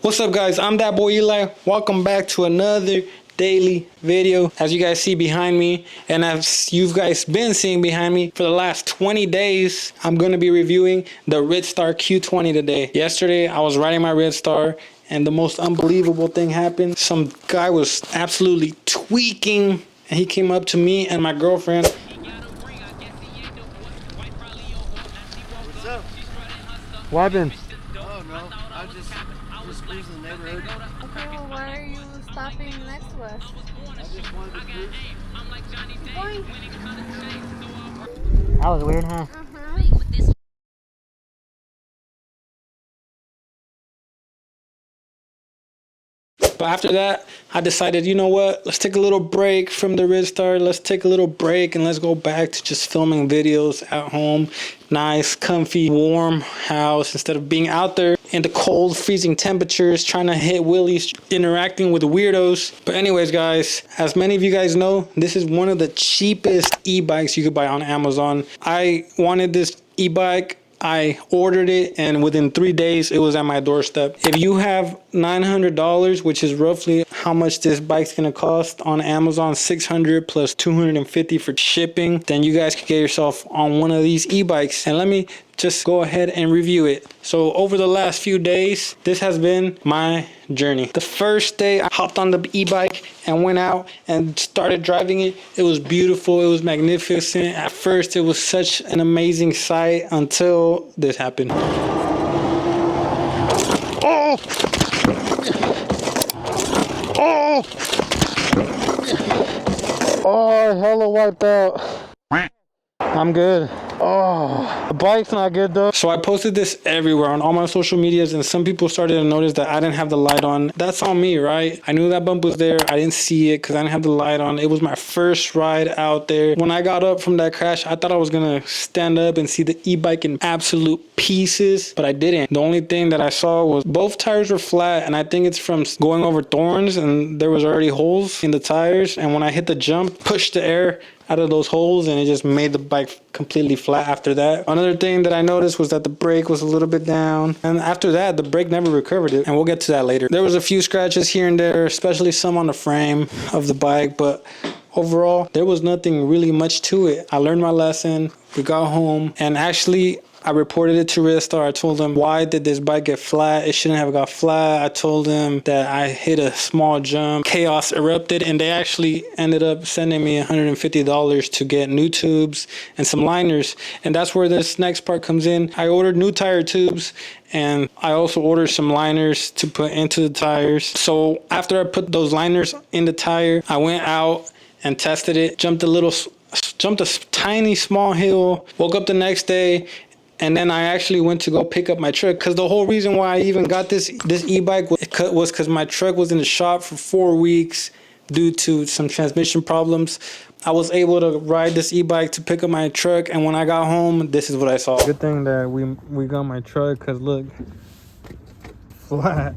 What's up, guys? I'm that boy Eli. Welcome back to another daily video. As you guys see behind me, and as you guys been seeing behind me for the last 20 days, I'm going to be reviewing the RIDSTAR Q20 today. Yesterday, I was riding my RIDSTAR, and the most unbelievable thing happened. Some guy was absolutely tweaking, and he came up to me and my girlfriend. What's up? What happened? Oh no, I'm just cruising the neighborhood. Okay, well, why are you stopping next to us? I just wanted to cruise. Keep going. That was weird, huh? But after that, I decided, you know what? Let's take a little break from the RIDSTAR. Let's take a little break and let's go back to just filming videos at home. Nice, comfy, warm house instead of being out there in the cold, freezing temperatures, trying to hit wheelies, interacting with weirdos. But anyways, guys, as many of you guys know, this is one of the cheapest e-bikes you could buy on Amazon. I wanted this e-bike. I ordered it, and within 3 days it was at my doorstep. If you have $900, which is roughly how much this bike's gonna cost on Amazon, $600 plus $250 for shipping, then you guys could get yourself on one of these e-bikes. And let me just go ahead and review it. So over the last few days, this has been my journey. The first day I hopped on the e-bike and went out and started driving it. It was beautiful, it was magnificent. At first it was such an amazing sight until this happened. Oh! Oh! Oh, I hella wiped out. I'm good. Oh, the bike's not good though. So I posted this everywhere on all my social medias, and some people started to notice that I didn't have the light on. That's on me, right? I knew that bump was there. I didn't see it because I didn't have the light on. It was my first ride out there. When I got up from that crash, I thought I was gonna stand up and see the e-bike in absolute pieces, but I didn't. The only thing that I saw was both tires were flat, and I think it's from going over thorns, and there was already holes in the tires. And when I hit the jump, pushed the air out of those holes, and it just made the bike completely flat after that. Another thing that I noticed was that the brake was a little bit down, and after that the brake never recovered it, and we'll get to that later. There was a few scratches here and there, especially some on the frame of the bike, but overall there was nothing really much to it. I learned my lesson. We got home, and actually I reported it to RIDSTAR. I told them, why did this bike get flat? It shouldn't have got flat. I told them that I hit a small jump. Chaos erupted, and they actually ended up sending me $150 to get new tubes and some liners. And that's where this next part comes in. I ordered new tire tubes, and I also ordered some liners to put into the tires. So after I put those liners in the tire, I went out and tested it, jumped a tiny small hill, woke up the next day. And then I actually went to go pick up my truck, because the whole reason why I even got this e-bike was because my truck was in the shop for 4 weeks due to some transmission problems. I was able to ride this e-bike to pick up my truck, and when I got home, this is what I saw. Good thing that we got my truck, because look, flat.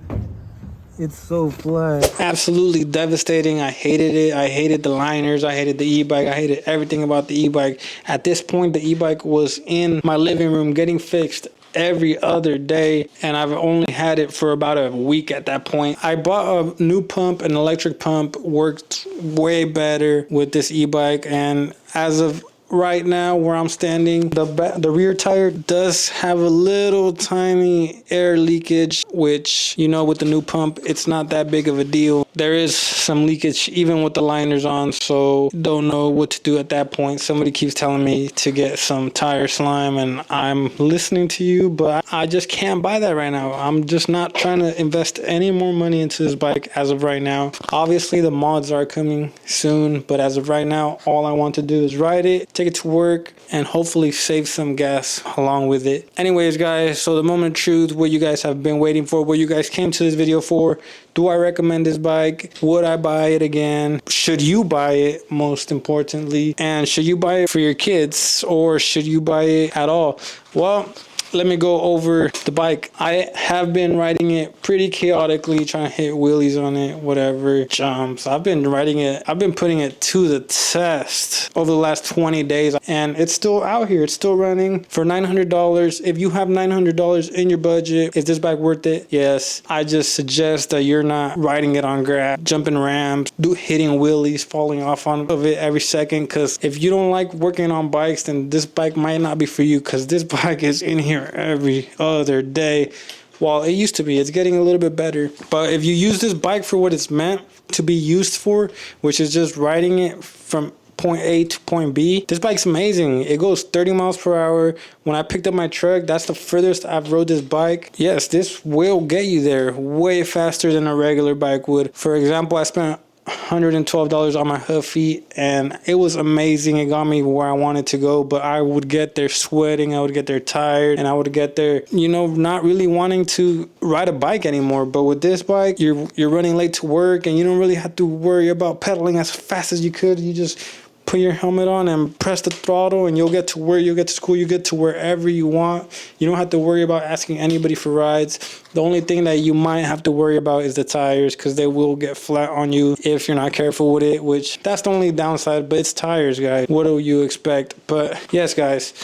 It's so flat. Absolutely devastating. I hated it. I hated the liners. I hated the e-bike. I hated everything about the e-bike. At this point, the e-bike was in my living room getting fixed every other day, and I've only had it for about a week at that point. I bought a new pump. An electric pump worked way better with this e-bike, and as of right now where I'm standing, the rear tire does have a little tiny air leakage, which, you know, with the new pump, it's not that big of a deal. There is some leakage even with the liners on, so don't know what to do at that point. Somebody keeps telling me to get some tire slime, and I'm listening to you, but I just can't buy that right now. I'm just not trying to invest any more money into this bike as of right now. Obviously the mods are coming soon, but as of right now, all I want to do is ride it, take it to work, and hopefully save some gas along with it. Anyways, guys, so the moment of truth, what you guys have been waiting for, what you guys came to this video for. Do I recommend this bike? Would I buy it again? Should you buy it, most importantly? And should you buy it for your kids, or should you buy it at all? Well, let me go over the bike. I have been riding it pretty chaotically, trying to hit wheelies on it, whatever, jumps. I've been riding it, I've been putting it to the test over the last 20 days, and it's still out here. It's still running for $900. If you have $900 in your budget, is this bike worth it? Yes. I just suggest that you're not riding it on grab, jumping ramps, hitting wheelies, falling off of it every second, because if you don't like working on bikes, then this bike might not be for you, because this bike is in here every other day. Well, it used to be. It's getting a little bit better. But if you use this bike for what it's meant to be used for, which is just riding it from point A to point B, this bike's amazing. It goes 30 miles per hour. When I picked up my truck, that's the furthest I've rode this bike. Yes, this will get you there way faster than a regular bike would. For example, I spent $112 on my hoof feet, and it was amazing. It got me where I wanted to go, but I would get there sweating, I would get there tired, and I would get there, you know, not really wanting to ride a bike anymore. But with this bike, you're running late to work, and you don't really have to worry about pedaling as fast as you could. You just put your helmet on and press the throttle, and you'll get to work, you'll get to school, you get to wherever you want. You don't have to worry about asking anybody for rides. The only thing that you might have to worry about is the tires, because they will get flat on you if you're not careful with it, which that's the only downside, but it's tires, guys. What do you expect? But yes, guys,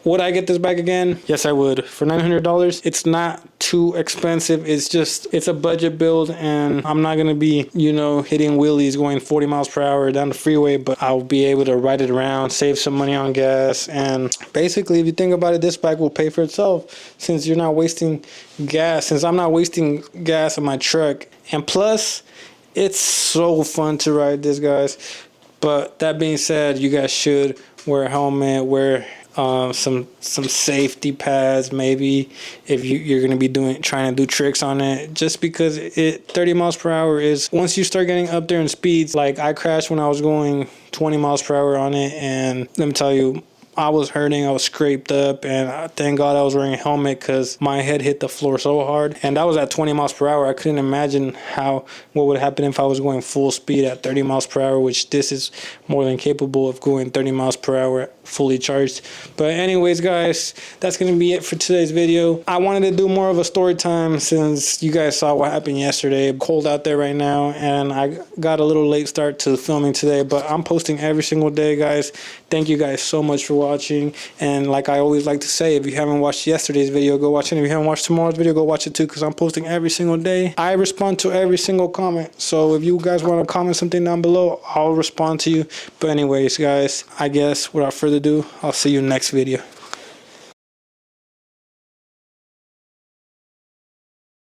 would I get this bike again? Yes, I would. For $900, it's not too expensive. It's a budget build, and I'm not going to be, you know, hitting wheelies going 40 miles per hour down the freeway, but I'll be able to ride it around, save some money on gas. And basically, if you think about it, this bike will pay for itself, since you're not wasting gas, since I'm not wasting gas on my truck. And plus, it's so fun to ride this, guys. But that being said, you guys should wear a helmet, wear some safety pads, maybe, if you're going to be trying to do tricks on it, just because 30 miles per hour is, once you start getting up there in speeds, like I crashed when I was going 20 miles per hour on it, and let me tell you, I was hurting, I was scraped up, and thank God I was wearing a helmet, because my head hit the floor so hard, and that was at 20 miles per hour. I couldn't imagine what would happen if I was going full speed at 30 miles per hour, which this is more than capable of going 30 miles per hour fully charged. But anyways, guys, that's gonna be it for today's video. I wanted to do more of a story time, since you guys saw what happened yesterday. Cold out there right now, and I got a little late start to filming today, but I'm posting every single day, guys. Thank you guys so much for watching, and like I always like to say, if you haven't watched yesterday's video, go watch it. If you haven't watched tomorrow's video, go watch it too, because I'm posting every single day. I respond to every single comment, so if you guys want to comment something down below, I'll respond to you. But anyways, guys, I guess without further ado, I'll see you next video.